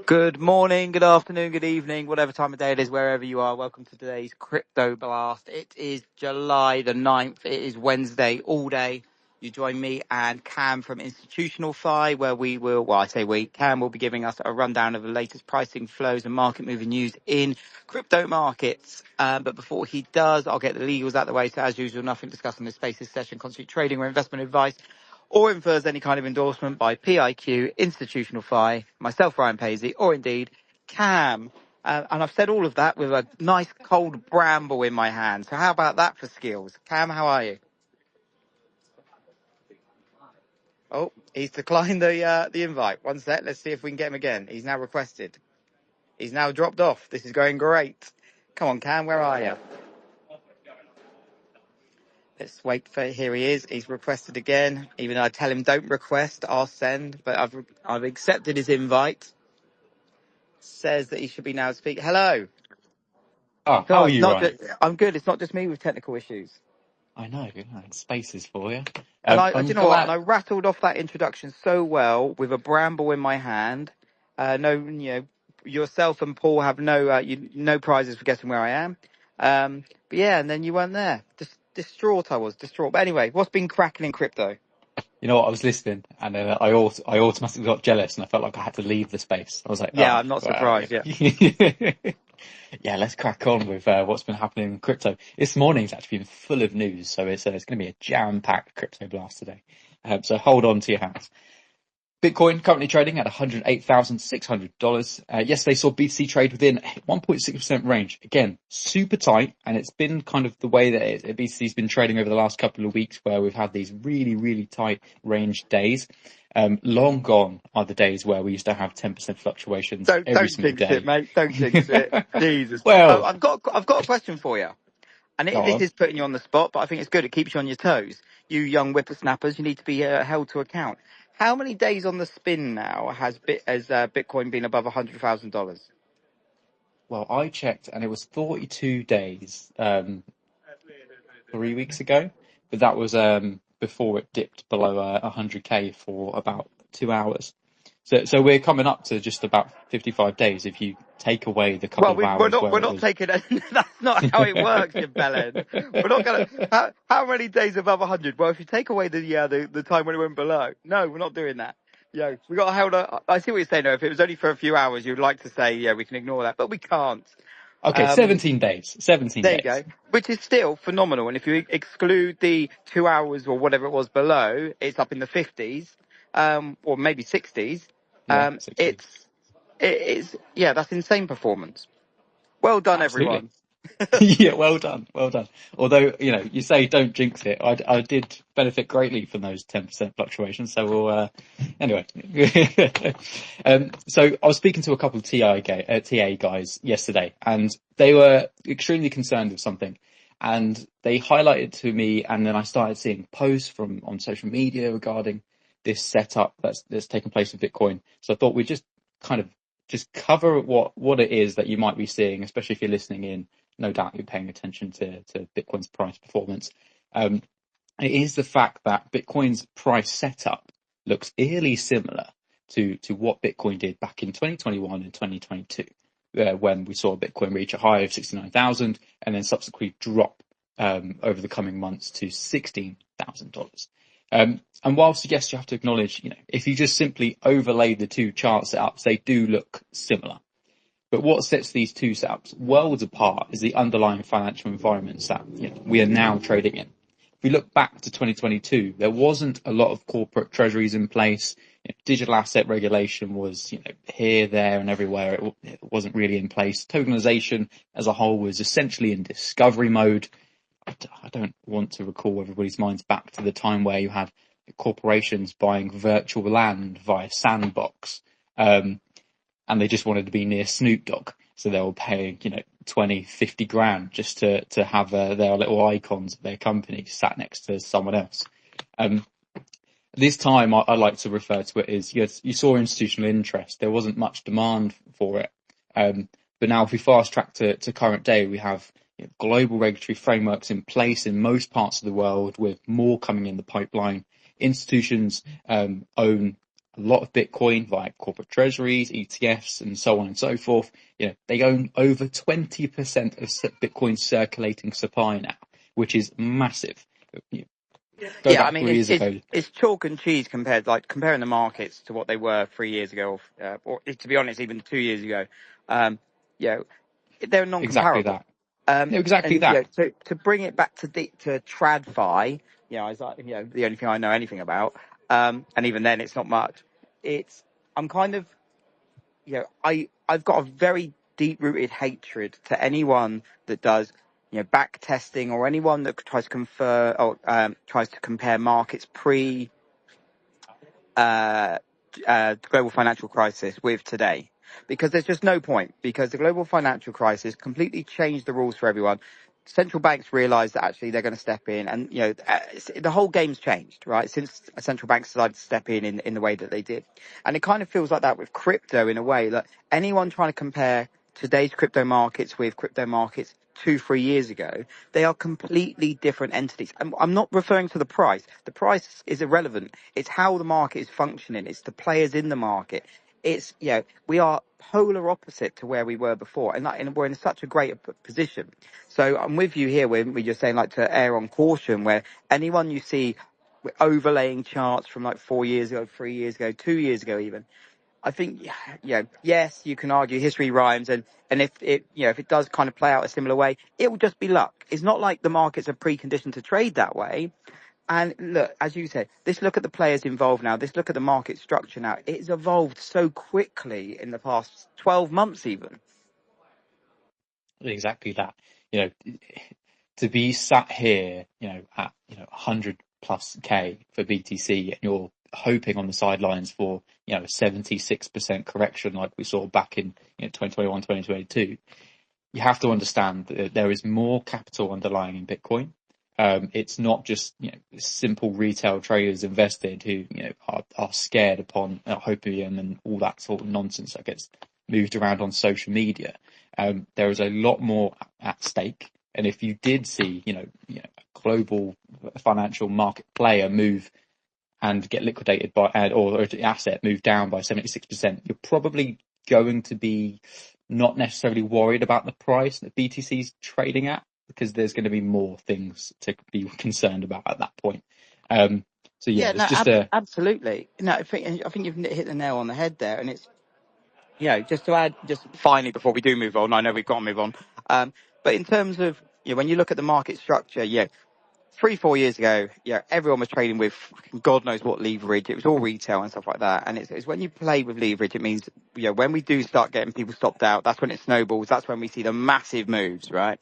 Good morning, good afternoon, good evening, whatever time of day it is, wherever you are. Welcome to today's Crypto Blast. It is July the 9th. It is Wednesday all day. You join me and Cam from Institutional Fi, where Cam will be giving us a rundown of the latest pricing flows and market moving news in crypto markets. But before he does, I'll get the legals out of the way. So as usual, nothing discussed in this space. This session constitutes trading or investment advice or infers any kind of endorsement by PIQ, Institutional Fi, myself, Ryan Paisley, or indeed Cam. And I've said all of that with a nice cold bramble in my hand. So how about that for skills? Cam, how are you? Oh, he's declined the invite. One sec. Let's see if we can get him again. He's now requested. He's now dropped off. This is going great. Come on, Cam, where are you? Let's wait for, here he is. He's requested again. Even though I tell him don't request, I'll send. But I've accepted his invite. Says that he should be now speak. Hello. Oh, So how are it's you, not Ryan? I'm good. It's not just me with technical issues. I know, spaces for you. And I do I'm you know what? And glad. I rattled off that introduction so well with a bramble in my hand. Yourself and Paul have no prizes for guessing where I am. But yeah, and then you weren't there. Just distraught. I was distraught. But anyway, what's been cracking in crypto? You know what? I was listening, and then I automatically got jealous, and I felt like I had to leave the space. I was like, Yeah, oh, I'm not well, surprised. Yeah. yeah, let's crack on with what's been happening in crypto. This morning's actually been full of news, so it's going to be a jam-packed crypto blast today. So hold on to your hats. Bitcoin currently trading at $108,600. Yesterday saw BTC trade within 1.6% range. Again, super tight, and it's been kind of the way that BTC's been trading over the last couple of weeks, where we've had these really, really tight range days. Long gone are the days where we used to have 10% fluctuations every Don't single jinx day. it, mate. Don't jinx it. Jesus. Well, I've got a question for you. And go this on. is putting you on the spot, but I think it's good. It keeps you on your toes. You young whippersnappers, you need to be held to account. How many days on the spin now has Bitcoin been above $100,000? Well, I checked, and it was 42 days 3 weeks ago, but that was before it dipped below 100k for about 2 hours. So we're coming up to just about 55 days if you take away the couple Well, of we're hours not where we're it not was. taking it. That's not how it works, you bellend. We're not gonna. How many days above 100? Well, if you take away the time when it went below, no, we're not doing that. Yeah, we got held. I see what you're saying. Though, if it was only for a few hours, you'd like to say, yeah, we can ignore that, but we can't. Okay, 17 days. 17 There you days. go. Which is still phenomenal. And if you exclude the 2 hours or whatever it was below, it's up in the 50s, or maybe 60s. Yeah, 60. Yeah, that's insane performance. Well done, Absolutely. everyone. Yeah, well done, well done. Although, you say don't jinx it. I did benefit greatly from those 10% fluctuations. So we'll, anyway. So I was speaking to a couple of TA guys yesterday, and they were extremely concerned with something. And they highlighted to me, and then I started seeing posts on social media regarding this setup that's taken place with Bitcoin. So I thought we'd kind of just cover what it is that you might be seeing, especially if you're listening in. No doubt you're paying attention to Bitcoin's price performance. It is the fact that Bitcoin's price setup looks eerily similar to what Bitcoin did back in 2021 and 2022, when we saw Bitcoin reach a high of 69,000 and then subsequently drop over the coming months to $16,000. And whilst yes, you have to acknowledge, if you just simply overlay the two chart setups, they do look similar. But what sets these two setups worlds apart is the underlying financial environments that we are now trading in. If we look back to 2022, there wasn't a lot of corporate treasuries in place. Digital asset regulation was here, there, and everywhere. It wasn't really in place. Tokenization as a whole was essentially in discovery mode. I don't want to recall everybody's minds back to the time where you had corporations buying virtual land via Sandbox. And they just wanted to be near Snoop Dogg. So they were paying, 20, 50 grand just to have their little icons of their company sat next to someone else. This time I like to refer to it as you saw institutional interest. There wasn't much demand for it. But now if we fast track to current day, we have global regulatory frameworks in place in most parts of the world with more coming in the pipeline. Institutions own a lot of Bitcoin via corporate treasuries, ETFs, and so on and so forth. They own over 20% of Bitcoin circulating supply now, which is massive. Go Yeah, I back mean 3 years ago. it's chalk and cheese comparing the markets to what they were 3 years ago, or to be honest, even 2 years ago. Um, you know, they're Exactly non-comparable. that. No, exactly And that. to bring it back to TradFi, is like the only thing I know anything about. And even then, it's not much. It's I'm kind of I've got a very deep-rooted hatred to anyone that does back testing, or anyone that tries to tries to compare markets pre uh, global financial crisis with today, because there's just no point, because the global financial crisis completely changed the rules for everyone. Central banks realized that actually they're going to step in, and the whole game's changed, right, since central banks decided to step in the way that they did. And it kind of feels like that with crypto, in a way that anyone trying to compare today's crypto markets with crypto markets 2-3 years ago, they are completely different entities. I'm not referring to the price. The price is irrelevant. It's how the market is functioning. It's the players in the market. It's, we are polar opposite to where we were before, and we're in such a great position. So I'm with you here when we're just saying, like, to err on caution, where anyone you see overlaying charts from like 4 years ago, 3 years ago, 2 years ago even, I think, yes, you can argue history rhymes, and if it does kind of play out a similar way, it will just be luck. It's not like the markets are preconditioned to trade that way. And look, as you said, look at the players involved now. Look at the market structure now. It's evolved so quickly in the past 12 months, even. Exactly that. You know, to be sat here, at 100 plus K for BTC, and you're hoping on the sidelines for a 76% correction like we saw back in 2021, 2022. You have to understand that there is more capital underlying in Bitcoin. It's not just simple retail traders invested who are scared upon hopium and all that sort of nonsense that gets moved around on social media. There is a lot more at stake, and if you did see a global financial market player move and get liquidated or the asset move down by 76%, you're probably going to be not necessarily worried about the price that BTC's trading at, because there's going to be more things to be concerned about at that point. So yeah, Yeah, it's no, just a absolutely. No, I think you've hit the nail on the head there, and it's just to add, just finally before we do move on. I know we've got to move on, but in terms of when you look at the market structure, 3-4 years ago, everyone was trading with God knows what leverage. It was all retail and stuff like that. And it's when you play with leverage, it means, when we do start getting people stopped out, that's when it snowballs. That's when we see the massive moves, right?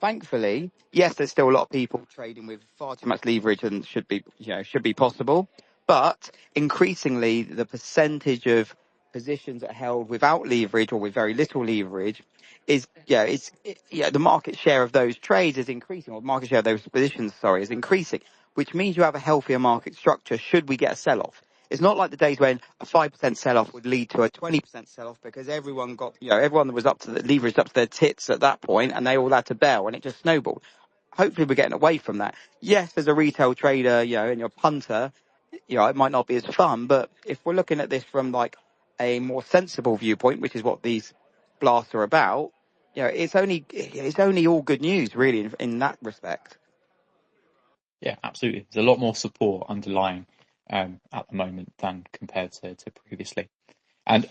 Thankfully, yes, there's still a lot of people trading with far too much leverage and should be possible. But increasingly, the percentage of positions that are held without leverage or with very little leverage is, the market share of those trades is increasing, or market share of those positions, sorry, is increasing, which means you have a healthier market structure should we get a sell-off. It's not like the days when a 5% sell-off would lead to a 20% sell-off, because everyone that was up to the leverage up to their tits at that point, and they all had to bail, and it just snowballed. Hopefully we're getting away from that. Yes, as a retail trader, and you're a punter, it might not be as fun, but if we're looking at this from like a more sensible viewpoint, which is what these blasts are about, it's only all good news, really, in that respect. yeah, absolutely. There's a lot more support underlying at the moment than compared to previously. And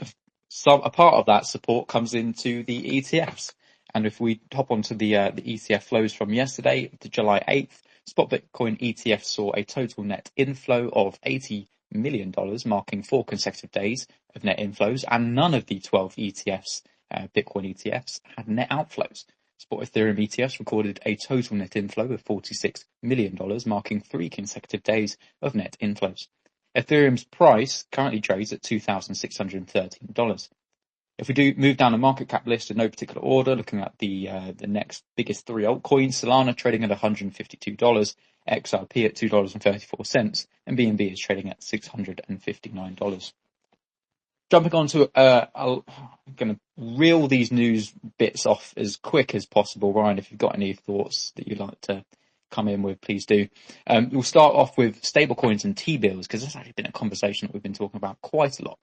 a part of that support comes into the ETFs. And if we hop onto the ETF flows from yesterday, to July 8th, spot Bitcoin ETF saw a total net inflow of $80 million, marking 4 consecutive days of net inflows, and none of the 12 ETFs, Bitcoin ETFs, had net outflows. Spot Ethereum ETFs recorded a total net inflow of $46 million, marking 3 consecutive days of net inflows. Ethereum's price currently trades at $2,613. If we do move down the market cap list in no particular order, looking at the next biggest 3 altcoins, Solana trading at $152, XRP at $2.34, and BNB is trading at $659. Jumping on to, I'm going to reel these news bits off as quick as possible. Ryan, if you've got any thoughts that you'd like to come in with, please do. We'll start off with stablecoins and T-bills, because that's actually been a conversation that we've been talking about quite a lot.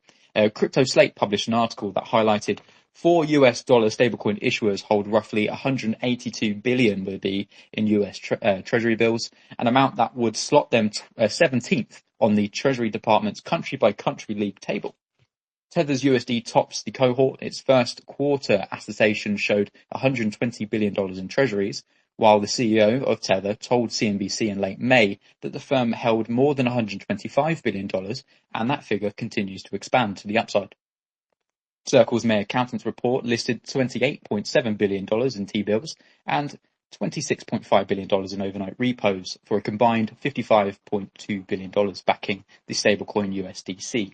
Crypto Slate published an article that highlighted 4 US dollar stablecoin issuers hold roughly 182 billion would be in US Treasury bills, an amount that would slot them 17th on the Treasury Department's country by country league table. Tethers USD tops the cohort. Its first quarter attestation showed $120 billion in treasuries, while the CEO of Tether told CNBC in late May that the firm held more than $125 billion, and that figure continues to expand to the upside. Circle's May accountant's report listed $28.7 billion in T-bills and $26.5 billion in overnight repos for a combined $55.2 billion backing the stablecoin USDC.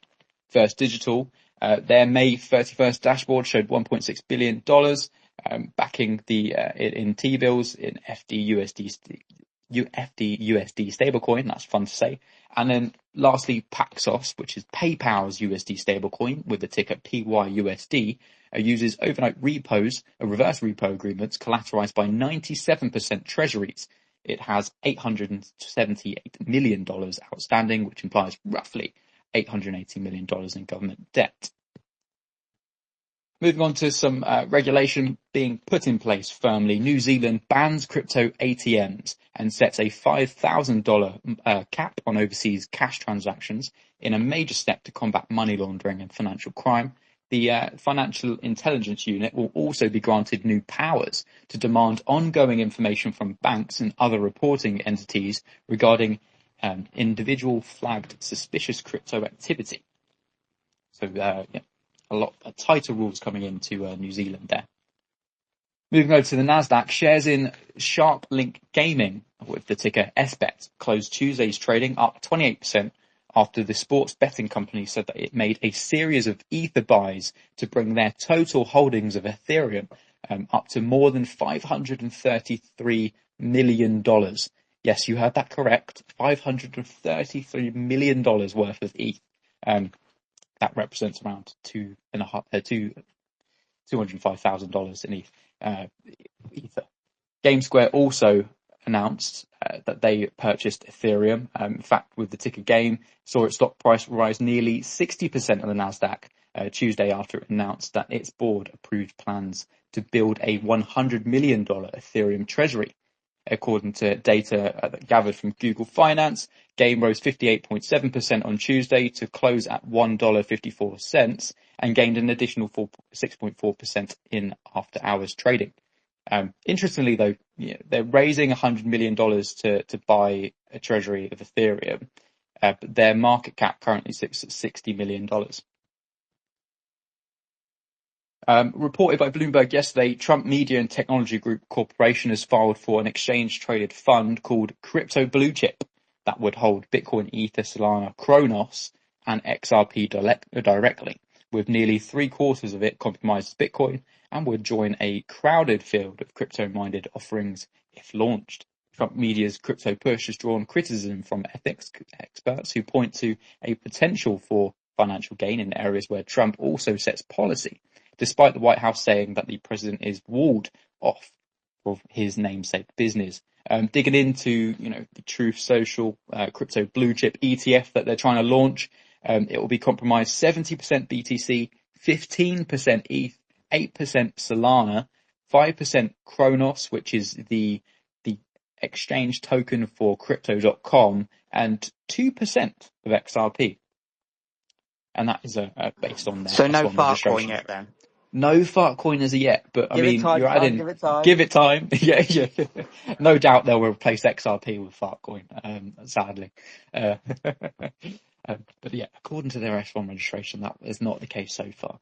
First Digital, their May 31st dashboard showed $1.6 billion backing the in T-bills in FDUSD stablecoin. That's fun to say. And then lastly, Paxos, which is PayPal's USD stablecoin with the ticker PYUSD, uses overnight repos, reverse repo agreements collateralized by 97% treasuries. It has $878 million outstanding, which implies roughly $880 million in government debt. Moving on to some regulation being put in place firmly. New Zealand bans crypto ATMs and sets a $5,000 cap on overseas cash transactions in a major step to combat money laundering and financial crime. The Financial Intelligence Unit will also be granted new powers to demand ongoing information from banks and other reporting entities regarding individual flagged suspicious crypto activity. So, a lot tighter rules coming into New Zealand there. Moving over to the Nasdaq, shares in SharpLink Gaming with the ticker SBET closed Tuesday's trading up 28% after the sports betting company said that it made a series of Ether buys to bring their total holdings of Ethereum up to more than $533 million. Yes, you heard that correct. $533 million worth of ETH. That represents around $205,000 in Ether. GameSquare also announced that they purchased Ethereum. In fact, with the ticker GAME, saw its stock price rise nearly 60% on the Nasdaq Tuesday after it announced that its board approved plans to build a $100 million Ethereum treasury. According to data gathered from Google Finance, GAME rose 58.7% on Tuesday to close at $1.54 and gained an additional 6.4% in after-hours trading. Interestingly, though, they're raising $100 million to buy a treasury of Ethereum, but their market cap currently sits at $60 million. Reported by Bloomberg yesterday, Trump Media and Technology Group Corporation has filed for an exchange-traded fund called Crypto Blue Chip that would hold Bitcoin, Ether, Solana, Kronos, and XRP directly, with nearly 3/4 of it compromised as Bitcoin, and would join a crowded field of crypto-minded offerings if launched. Trump Media's crypto push has drawn criticism from ethics experts who point to a potential for financial gain in areas where Trump also sets policy, despite the White House saying that the president is walled off of his namesake business. Digging into, the Truth Social crypto blue chip ETF that they're trying to launch, it will be comprised 70% BTC, 15% ETH, 8% Solana, 5% Kronos, which is the exchange token for crypto.com, and 2% of XRP. And that is based on their So no S1 Fartcoin registration. yet then? No Fartcoin as of yet, but Give it time, you're adding. give it time. Give it time. Yeah. No doubt they'll replace XRP with Fartcoin. Sadly, but yeah, according to their S1 registration, that is not the case so far.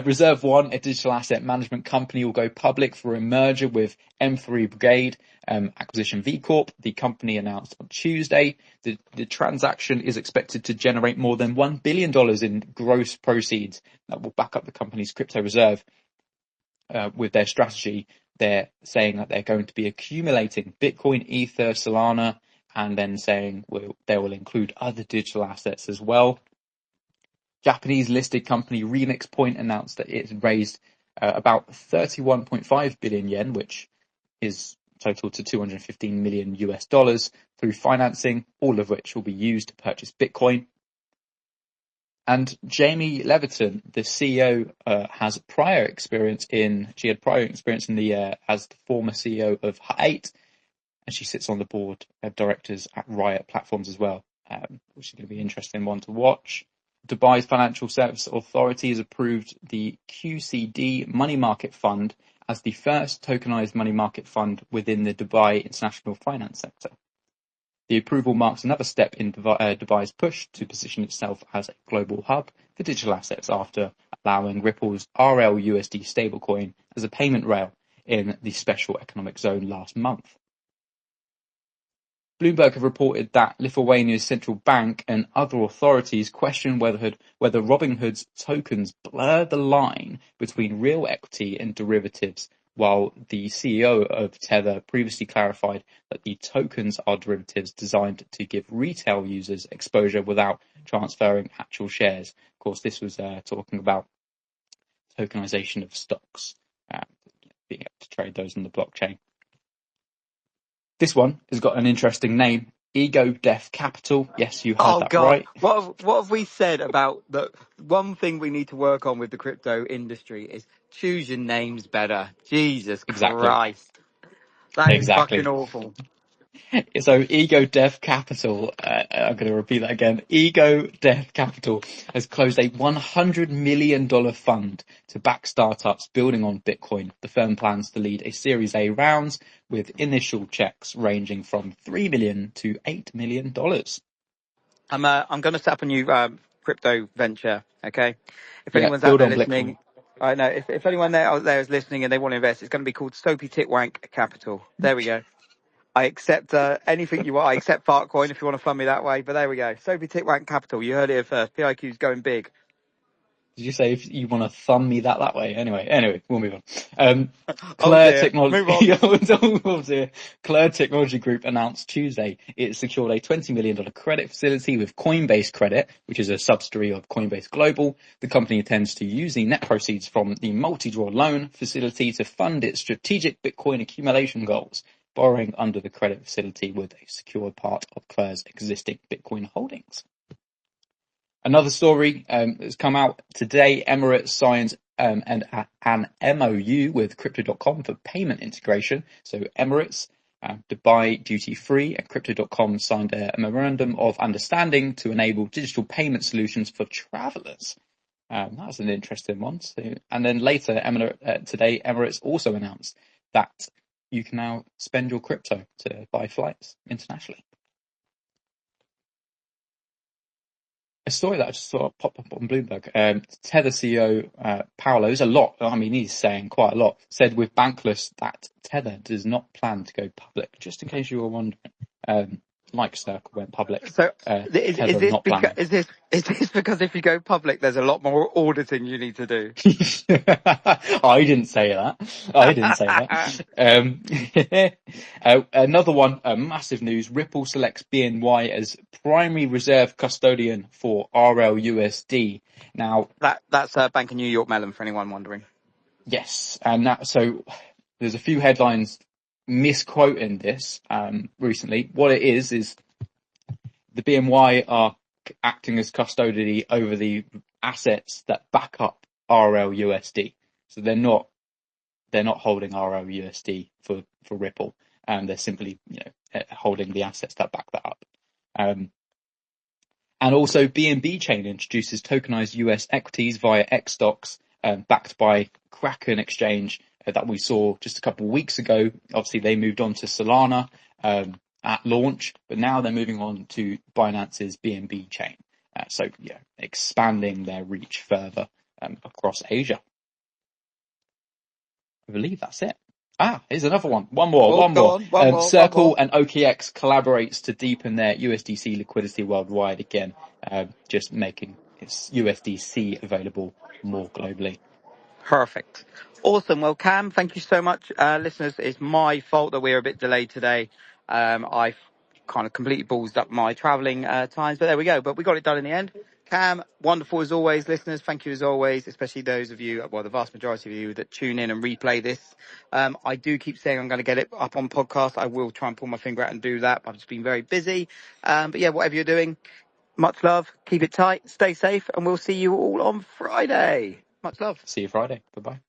Reserve One, a digital asset management company, will go public for a merger with M3 Brigade Acquisition V Corp. The company announced on Tuesday the transaction is expected to generate more than $1 billion in gross proceeds that will back up the company's crypto reserve. With their strategy, they're saying that they're going to be accumulating Bitcoin, Ether, Solana, and then saying they will include other digital assets as well. Japanese listed company Remix Point announced that it's raised about 31.5 billion yen, which is total to 215 million US dollars through financing, all of which will be used to purchase Bitcoin. And Jamie Leviton, the CEO, has prior experience in the as the former CEO of Hut8, and she sits on the board of directors at Riot Platforms as well, which is going to be an interesting one to watch. Dubai's Financial Service Authority has approved the QCD Money Market Fund as the first tokenized money market fund within the Dubai international finance sector. The approval marks another step in Dubai's push to position itself as a global hub for digital assets after allowing Ripple's RLUSD stablecoin as a payment rail in the special economic zone last month. Bloomberg have reported that Lithuania's central bank and other authorities question whether Robinhood's tokens blur the line between real equity and derivatives, while the CEO of Tether previously clarified that the tokens are derivatives designed to give retail users exposure without transferring actual shares. Of course, this was talking about tokenization of stocks, being able to trade those on the blockchain. This one has got an interesting name, Ego Death Capital. Yes, you heard that God. right. What have we said about the one thing we need to work on with the crypto industry is choose your names better. Jesus Exactly. Christ. That is fucking awful. So Ego Dev Capital, I'm going to repeat that again. Ego Dev Capital has closed a $100 million fund to back startups building on Bitcoin. The firm plans to lead a Series A rounds with initial checks ranging from $3 million to $8 million. I'm going to set up a new crypto venture. Okay, if Yeah, anyone's out build there on listening, Bitcoin. I know if anyone out there is listening and they want to invest, it's going to be called Soapy Titwank Capital. There we go. I accept anything you want. I accept Fartcoin if you want to fund me that way. But there we go. Soapy Titwank Capital. You heard it here first. PIQ's going big. Did you say if you want to thumb me that way? Anyway, we'll move on. Oh Claire dear. Move on. Technology. Claire Technology Group announced Tuesday it secured a $20 million credit facility with Coinbase Credit, which is a subsidiary of Coinbase Global. The company intends to use the net proceeds from the multi-draw loan facility to fund its strategic Bitcoin accumulation goals, borrowing under the credit facility with a secured part of Claire's existing Bitcoin holdings. Another story has come out today. Emirates signs an MOU with Crypto.com for payment integration. So Emirates, Dubai Duty Free, and Crypto.com signed a memorandum of understanding to enable digital payment solutions for travelers. That's an interesting one. So, and then later, today, Emirates also announced that you can now spend your crypto to buy flights internationally. A story that I just saw pop up on Bloomberg. Tether CEO Paolo, is a lot. I mean, he's saying quite a lot. Said with Bankless that Tether does not plan to go public. Just in case you were wondering, like Circle went public. So Tether not planning. is this because if you go public, there's a lot more auditing you need to do? I didn't say that. Another one, massive news. Ripple selects BNY as primary reserve custodian for RLUSD. Now, that's Bank of New York Mellon for anyone wondering. yes, and so there's a few headlines misquoting this recently. What it is the BNY are acting as custody over the assets that back up RLUSD. So they're not holding RLUSD for Ripple, and they're simply holding the assets that back that up. And also BNB Chain introduces tokenized US equities via X stocks, backed by Kraken Exchange that we saw just a couple of weeks ago. Obviously, they moved on to Solana at launch, but now they're moving on to Binance's BNB Chain. So expanding their reach further across Asia. I believe that's it. Here's another one. One more. Circle and OKX collaborates to deepen their USDC liquidity worldwide again, just making its USDC available more globally. Perfect. Awesome. Well, Cam, thank you so much. Listeners, it's my fault that we're a bit delayed today. I've kind of completely ballsed up my travelling times, but there we go. But we got it done in the end. Cam, wonderful as always. Listeners, thank you as always, especially those of you, well, the vast majority of you that tune in and replay this. I do keep saying I'm going to get it up on podcast. I will try and pull my finger out and do that. I've just been very busy. But yeah, whatever you're doing, much love. Keep it tight. Stay safe. And we'll see you all on Friday. Much love. See you Friday. Bye-bye.